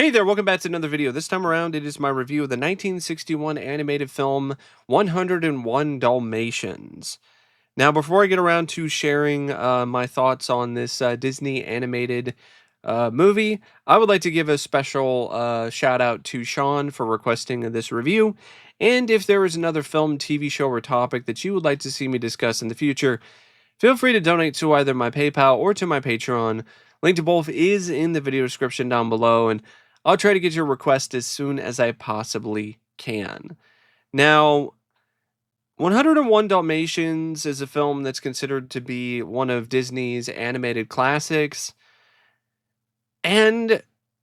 Hey there, welcome back to another video. This time around, it is my review of the 1961 animated film 101 Dalmatians. Now, before I get around to sharing my thoughts on this Disney animated movie, I would like to give a special shout out to Sean for requesting this review. And if there is another film, TV show, or topic that you would like to see me discuss in the future, feel free to donate to either my PayPal or to my Patreon. Link to both is in the video description down below, and I'll try to get your request as soon as I possibly can. Now, 101 Dalmatians is a film that's considered to be one of Disney's animated classics, and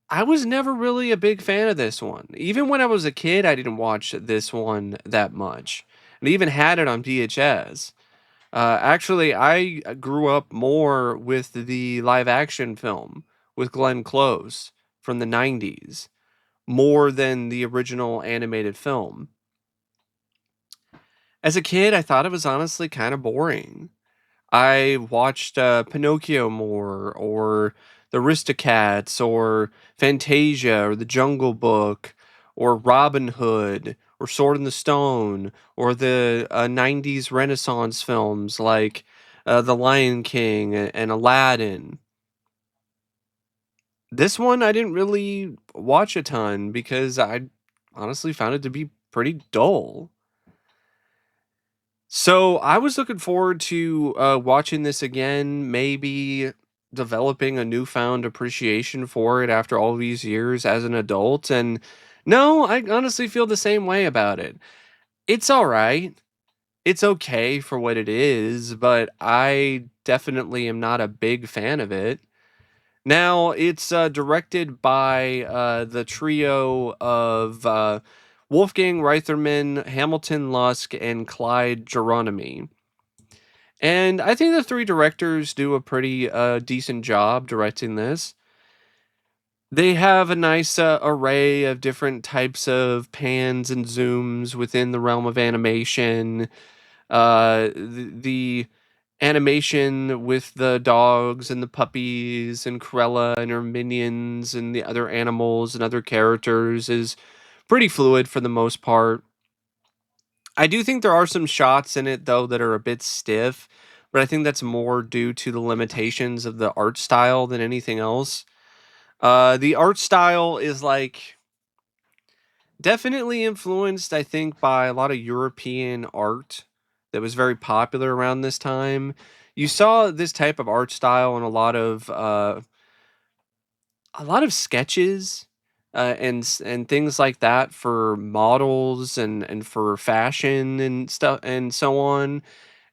I was never really a big fan of this one. Even when I was a kid, I didn't watch this one that much. And even had it on VHS. Actually, I grew up more with the live action film with Glenn Close from the 90s, more than the original animated film. As a kid, I thought it was honestly kind of boring. I watched Pinocchio more, or the Aristocats, or Fantasia, or The Jungle Book, or Robin Hood, or Sword in the Stone, or the 90s Renaissance films like The Lion King and Aladdin. This one I didn't really watch a ton because I honestly found it to be pretty dull. So I was looking forward to watching this again, maybe developing a newfound appreciation for it after all these years as an adult. And no, I honestly feel the same way about it. It's all right. It's okay for what it is, but I definitely am not a big fan of it. Now, it's directed by the trio of Wolfgang Reitherman, Hamilton Luske, and Clyde Geronimi. And I think the three directors do a pretty decent job directing this. They have a nice array of different types of pans and zooms within the realm of animation. The animation with the dogs and the puppies and Cruella and her minions and the other animals and other characters is pretty fluid for the most part. I do think there are some shots in it though that are a bit stiff, but I think that's more due to the limitations of the art style than anything else. The art style is like definitely influenced, I think, by a lot of European art that was very popular around this time. You saw this type of art style in a lot of sketches and things like that for models and for fashion and stuff and so on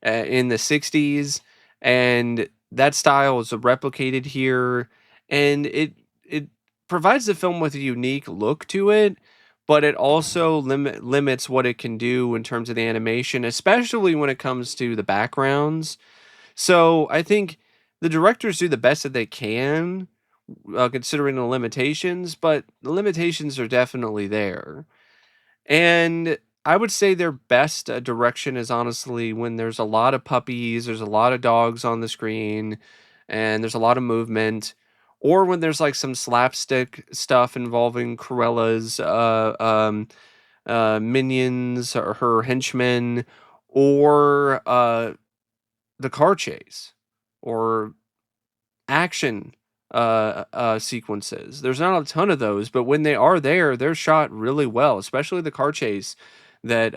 in the 60s, and that style is replicated here, and it provides the film with a unique look to it, but it also limits what it can do in terms of the animation, especially when it comes to the backgrounds. So I think the directors do the best that they can, considering the limitations, but the limitations are definitely there. And I would say their best direction is honestly when there's a lot of puppies, there's a lot of dogs on the screen, and there's a lot of movement, or when there's like some slapstick stuff involving Cruella's minions or her henchmen, or the car chase, or action sequences. There's not a ton of those, but when they are there, they're shot really well, especially the car chase that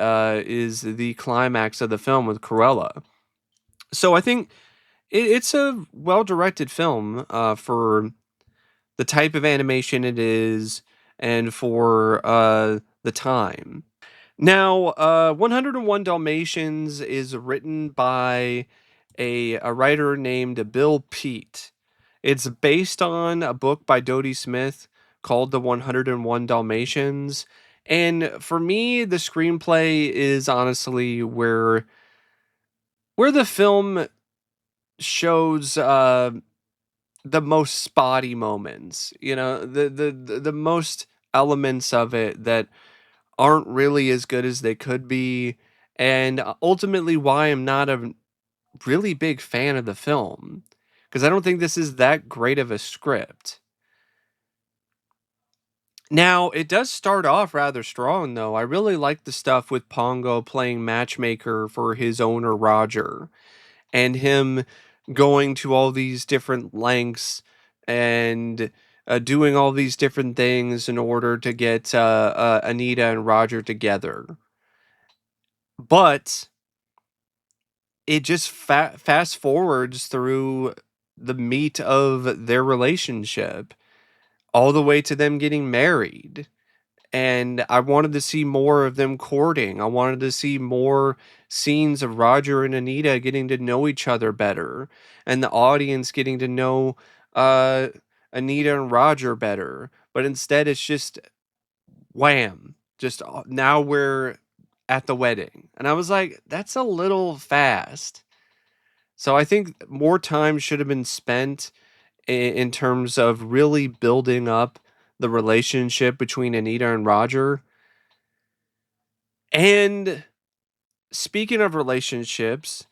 is the climax of the film with Cruella. So I think it's a well directed film for the type of animation it is and for the time. Now, 101 Dalmatians is written by a writer named Bill Peet. It's based on a book by Dodie Smith called The 101 Dalmatians. And for me, the screenplay is honestly where the film shows the most spotty moments. You know, the most elements of it that aren't really as good as they could be, and ultimately why I'm not a really big fan of the film, because I don't think this is that great of a script. Now, it does start off rather strong, though. I really like the stuff with Pongo playing matchmaker for his owner, Roger, and him going to all these different lengths and doing all these different things in order to get Anita and Roger together. But it just fast forwards through the meat of their relationship all the way to them getting married. And I wanted to see more of them courting. I wanted to see more scenes of Roger and Anita getting to know each other better, and the audience getting to know uh, Anita and Roger better. But instead, it's just wham! Just now we're at the wedding, and I was like, that's a little fast. So I think more time should have been spent in terms of really building up the relationship between Anita and Roger. And speaking of relationships,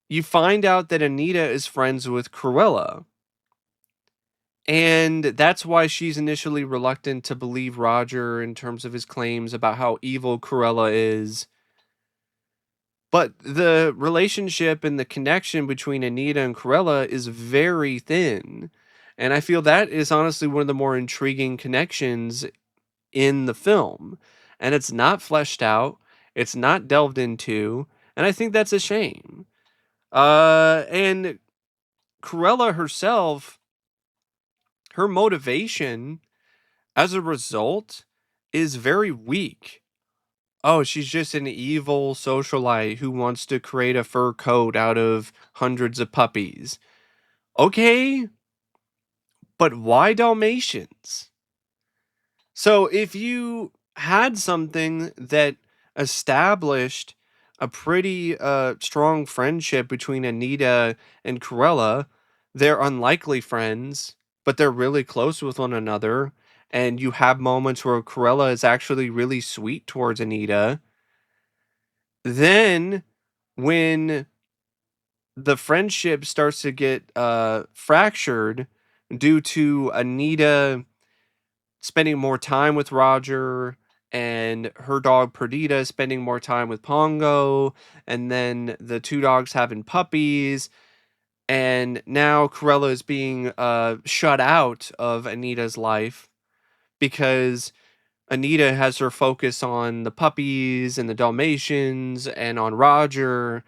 you find out that Anita is friends with Cruella. And that's why she's initially reluctant to believe Roger in terms of his claims about how evil Cruella is. But the relationship and the connection between Anita and Cruella is very thin. And I feel that is honestly one of the more intriguing connections in the film. And it's not fleshed out, it's not delved into, and I think that's a shame. And Cruella herself, her motivation as a result is very weak. Oh, she's just an evil socialite who wants to create a fur coat out of hundreds of puppies. Okay, but why Dalmatians? So if you had something that established a pretty strong friendship between Anita and Cruella, they're unlikely friends, but they're really close with one another. And you have moments where Cruella is actually really sweet towards Anita. Then, when the friendship starts to get fractured due to Anita spending more time with Roger and her dog Perdita spending more time with Pongo, and then the two dogs having puppies, and now Cruella is being shut out of Anita's life because Anita has her focus on the puppies and the Dalmatians and on Roger.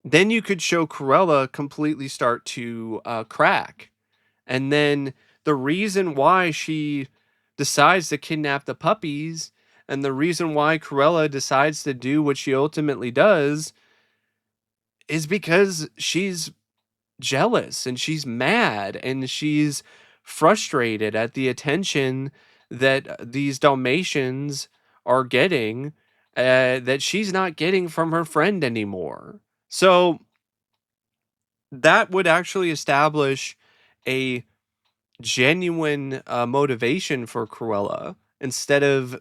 Then you could show Cruella completely start to crack. And then the reason why she decides to kidnap the puppies and the reason why Cruella decides to do what she ultimately does is because she's jealous and she's mad and she's frustrated at the attention that these Dalmatians are getting that she's not getting from her friend anymore. So that would actually establish a genuine motivation for Cruella instead of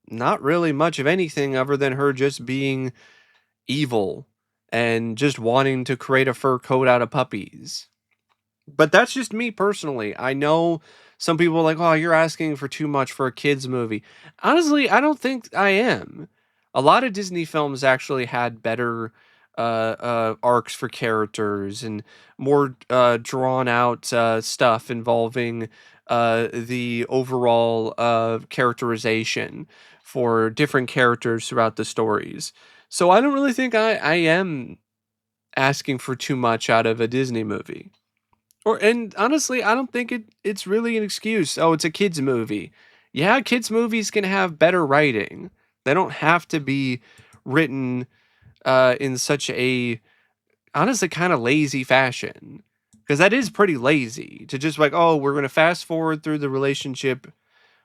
not really much of anything other than her just being evil and just wanting to create a fur coat out of puppies. But that's just me personally. I know some people are like, "Oh, you're asking for too much for a kids movie." Honestly, I don't think I am. A lot of Disney films actually had better arcs for characters and more drawn out stuff involving the overall characterization for different characters throughout the stories. So I don't really think I am asking for too much out of a Disney movie. And honestly, I don't think it's really an excuse. Oh, it's a kids movie. Yeah, kids movies can have better writing. They don't have to be written in such a honestly kind of lazy fashion. Because that is pretty lazy to just like, oh, we're going to fast forward through the relationship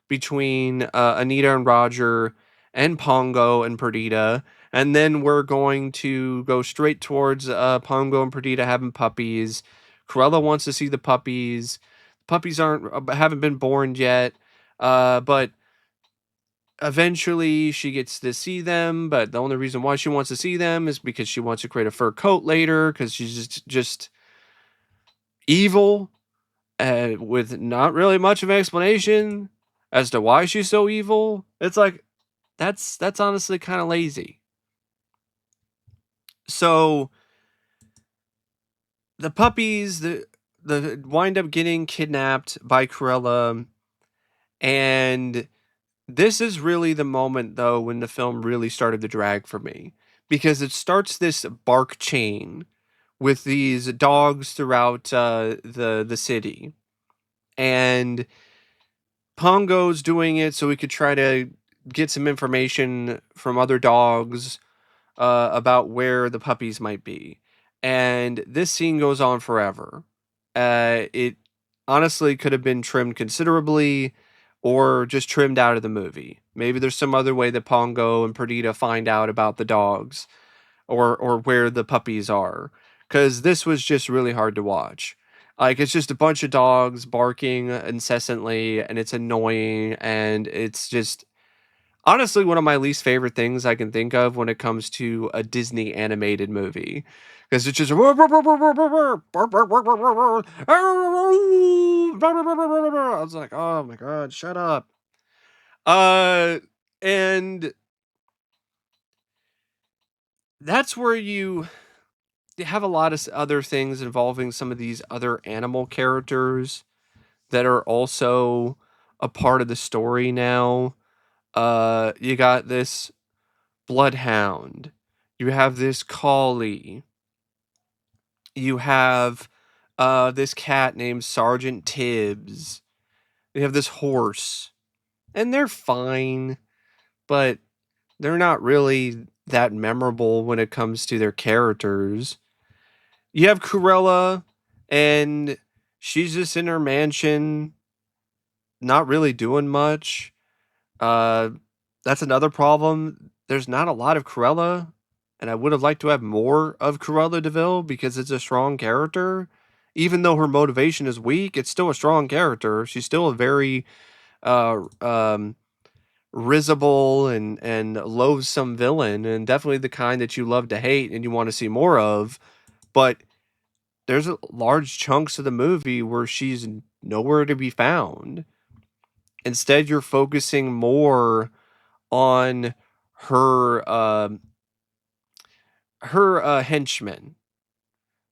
between Anita and Roger and Pongo and Perdita. And then we're going to go straight towards Pongo and Perdita having puppies. Cruella wants to see the puppies. Puppies haven't been born yet, but eventually she gets to see them. But the only reason why she wants to see them is because she wants to create a fur coat later because she's just evil with not really much of an explanation. as to why she's so evil, it's like that's honestly kind of lazy. So the puppies, the wind up getting kidnapped by Cruella, and this is really the moment though when the film really started to drag for me, because it starts this bark chain with these dogs throughout the city, and Pongo's doing it so we could try to get some information from other dogs about where the puppies might be. And this scene goes on forever. It honestly could have been trimmed considerably or just trimmed out of the movie. Maybe there's some other way that Pongo and Perdita find out about the dogs or where the puppies are, cuz this was just really hard to watch. Like, it's just a bunch of dogs barking incessantly, and it's annoying, and it's just honestly one of my least favorite things I can think of when it comes to a Disney animated movie, because it's just I was like, oh my god, shut up. Uh, and that's where you have a lot of other things involving some of these other animal characters that are also a part of the story now. You got this bloodhound. You have this collie. You have this cat named Sergeant Tibbs. You have this horse. And they're fine, but they're not really that memorable when it comes to their characters. You have Cruella, and she's just in her mansion, not really doing much. Uh, that's another problem. There's not a lot of Cruella, and I would have liked to have more of Cruella Deville because it's a strong character. Even though her motivation is weak, it's still a strong character. She's still a very uh, um, risible and loathsome villain, and definitely the kind that you love to hate and you want to see more of. But there's large chunks of the movie where she's nowhere to be found. Instead, you're focusing more on her henchmen,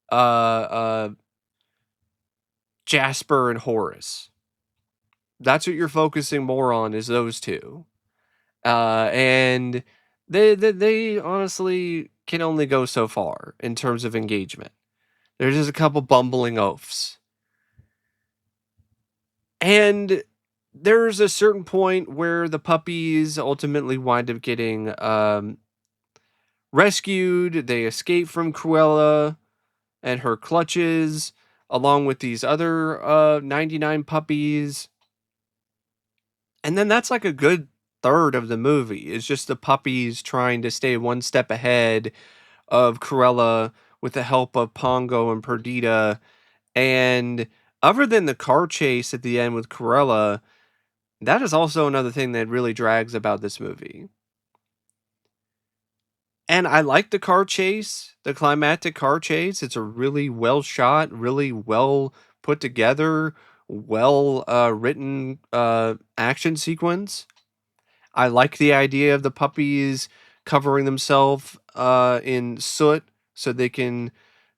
uh, Jasper and Horace. That's what you're focusing more on, is those two, and they honestly can only go so far in terms of engagement. There's just a couple bumbling oafs, and there's a certain point where the puppies ultimately wind up getting rescued. They escape from Cruella and her clutches, along with these other 99 puppies. And then that's like a good third of the movie is just the puppies trying to stay one step ahead of Cruella with the help of Pongo and Perdita. And other than the car chase at the end with Cruella, that is also another thing that really drags about this movie. And I like the car chase, the climactic car chase. It's a really well shot, really well put together, well written action sequence. I like the idea of the puppies covering themselves in soot so they can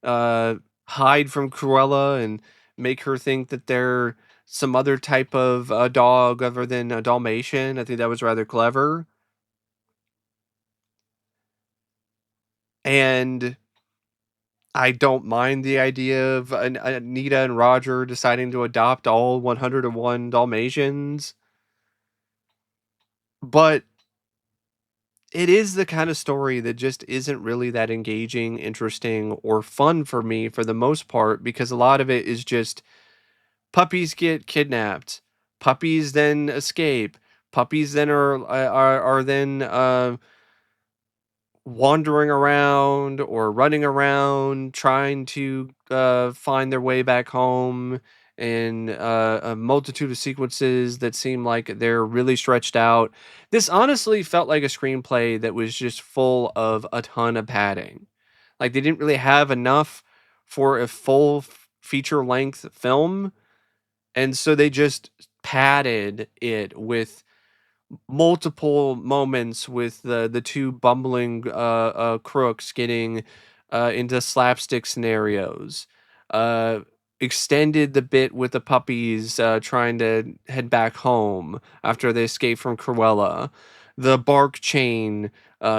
uh, hide from Cruella and make her think that they're some other type of dog other than a Dalmatian. I think that was rather clever. And I don't mind the idea of Anita and Roger deciding to adopt all 101 Dalmatians, but it is the kind of story that just isn't really that engaging, interesting, or fun for me for the most part, because a lot of it is just puppies get kidnapped, puppies then escape, puppies then are then wandering around or running around trying to find their way back home in a multitude of sequences that seem like they're really stretched out. This honestly felt like a screenplay that was just full of a ton of padding. Like, they didn't really have enough for a full feature length film, and so they just padded it with multiple moments with the two bumbling crooks getting into slapstick scenarios. Uh, Extended the bit with the puppies trying to head back home after they escape from Cruella. The bark chain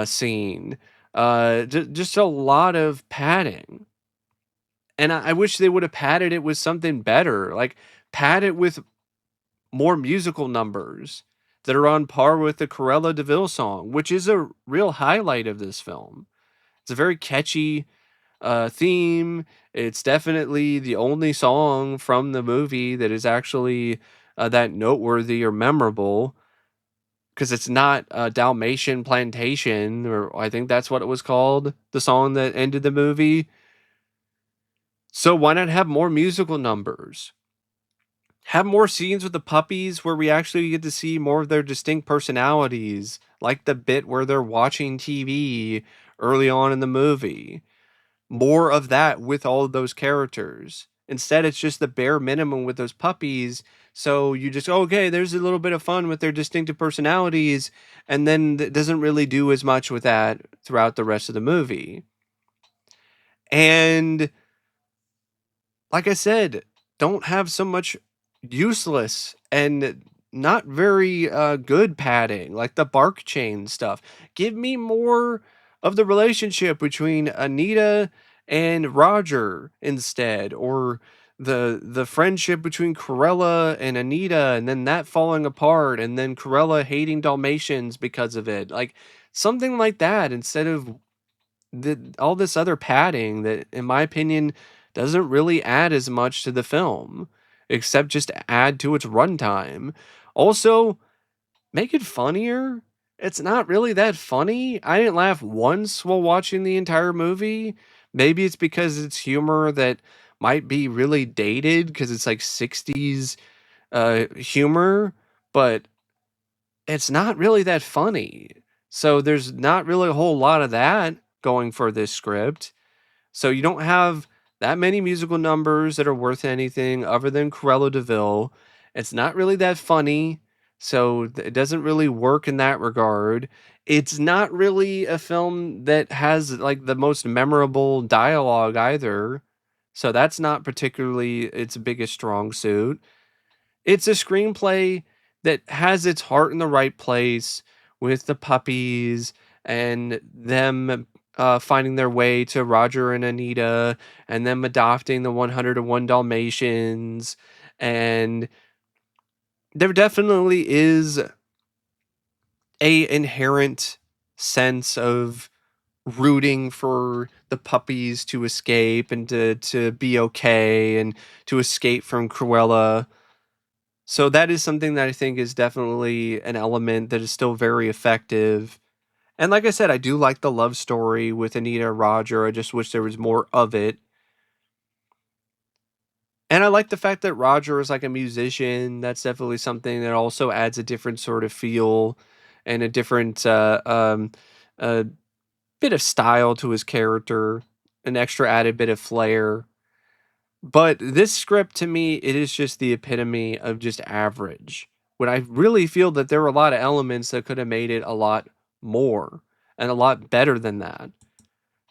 scene. Just a lot of padding. And I wish they would have padded it with something better. Like, pad it with more musical numbers that are on par with the Corella DeVille song, which is a real highlight of this film. It's a very catchy theme. It's definitely the only song from the movie that is actually that noteworthy or memorable, because it's not Dalmatian Plantation, or I think that's what it was called, the song that ended the movie. So why not have more musical numbers? Have more scenes with the puppies where we actually get to see more of their distinct personalities, like the bit where they're watching TV early on in the movie. More of that with all of those characters. Instead, it's just the bare minimum with those puppies. So you just, okay, there's a little bit of fun with their distinctive personalities, and then it doesn't really do as much with that throughout the rest of the movie. And like I said, don't have so much useless and not very good padding, like the bark chain stuff. Give me more of the relationship between Anita and Roger instead, or the friendship between Corella and Anita, and then that falling apart, and then Corella hating Dalmatians because of it. Like, something like that, instead of all this other padding that, in my opinion, doesn't really add as much to the film, except just add to its runtime. Also, make it funnier. It's not really that funny. I didn't laugh once while watching the entire movie. Maybe it's because it's humor that might be really dated because it's like 60s humor, but it's not really that funny. So there's not really a whole lot of that going for this script. So you don't have that many musical numbers that are worth anything other than Corello DeVille. It's not really that funny, so it doesn't really work in that regard. It's not really a film that has like the most memorable dialogue either. So that's not particularly its biggest strong suit. It's a screenplay that has its heart in the right place with the puppies and them finding their way to Roger and Anita and them adopting the 101 Dalmatians. And there definitely is a inherent sense of rooting for the puppies to escape and to be okay and to escape from Cruella. So that is something that I think is definitely an element that is still very effective. And like I said, I do like the love story with Anita and Roger. I just wish there was more of it. And I like the fact that Roger is like a musician. That's definitely something that also adds a different sort of feel and a different uh, bit of style to his character, an extra added bit of flair. But this script to me, it is just the epitome of just average. When I really feel that there were a lot of elements that could have made it a lot more and a lot better than that.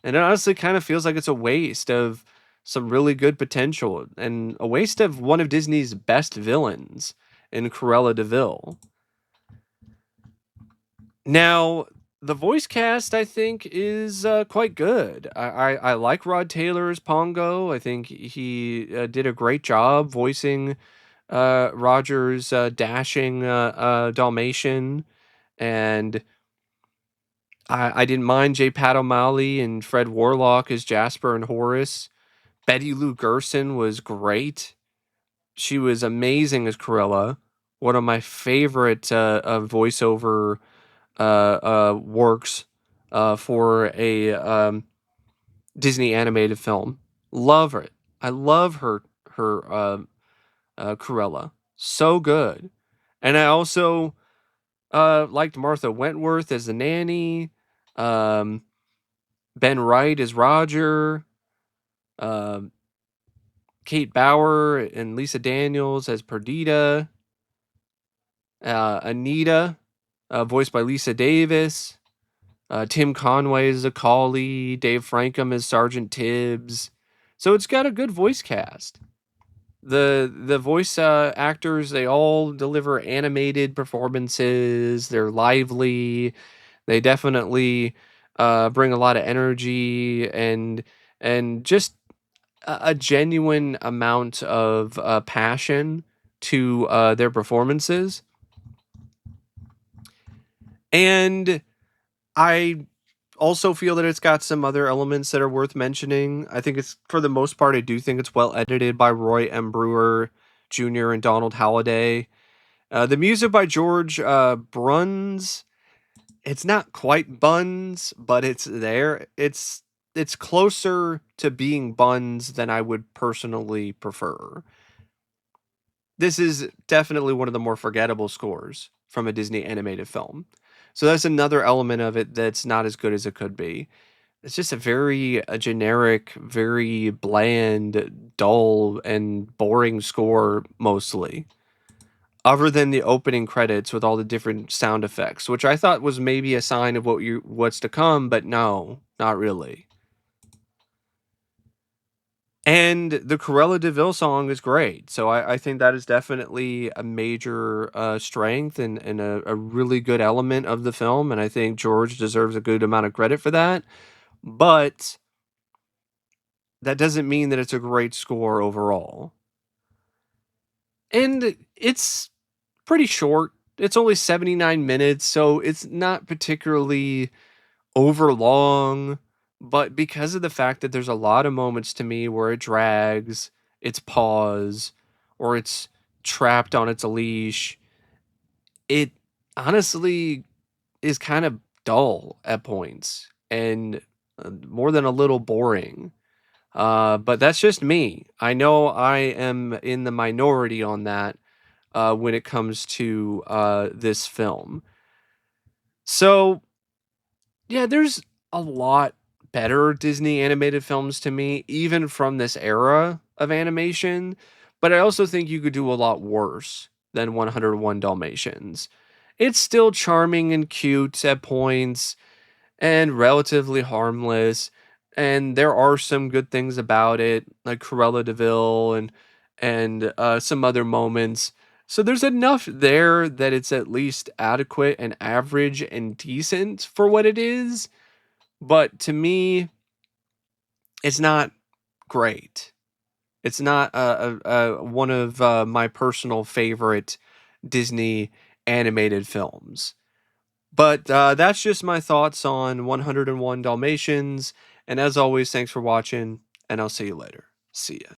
And it honestly kind of feels like it's a waste of some really good potential and a waste of one of Disney's best villains in Cruella DeVille. Now, the voice cast, I think, is quite good. I like Rod Taylor as Pongo. I think he did a great job voicing Roger's dashing Dalmatian. And I didn't mind J. Pat O'Malley and Fred Worlock as Jasper and Horace. Betty Lou Gerson was great. She was amazing as Cruella. One of my favorite voiceover works for a Disney animated film. Love it. I love her Cruella. So good. And I also liked Martha Wentworth as the nanny. Um, Ben Wright as Roger. Um, Cate Bauer and Lisa Daniels as Perdita. Anita, voiced by Lisa Davis. Tim Conway is a Collie. Dave Frankham is Sergeant Tibbs. So it's got a good voice cast. The voice actors, they all deliver animated performances. They're lively. They definitely bring a lot of energy and just a genuine amount of passion to their performances. And I also feel that it's got some other elements that are worth mentioning. I think it's, for the most part, I do think it's well edited by Roy M. Brewer Jr. and Donald Halliday. The music by George Bruns. It's not quite Buns, but it's there. It's closer to being Buns than I would personally prefer. This is definitely one of the more forgettable scores from a Disney animated film. So that's another element of it that's not as good as it could be. It's just a generic, very bland, dull, and boring score mostly. Other than the opening credits with all the different sound effects, which I thought was maybe a sign of what's to come, but no, not really. And the Corella Deville song is great. So I think that is definitely a major strength and a really good element of the film. And I think George deserves a good amount of credit for that. But that doesn't mean that it's a great score overall. And it's pretty short. It's only 79 minutes, so it's not particularly overlong. But because of the fact that there's a lot of moments to me where it drags, it's pause, or it's trapped on its leash, it honestly is kind of dull at points and more than a little boring. But that's just me. I know I am in the minority on that when it comes to this film. So, yeah, there's a lot better Disney animated films to me, even from this era of animation. But I also think you could do a lot worse than 101 Dalmatians. It's still charming and cute at points and relatively harmless. And there are some good things about it, like Cruella Deville and some other moments. So there's enough there that it's at least adequate and average and decent for what it is. But to me, it's not great. It's not one of my personal favorite Disney animated films. But that's just my thoughts on 101 Dalmatians. And as always, thanks for watching, and I'll see you later. See ya.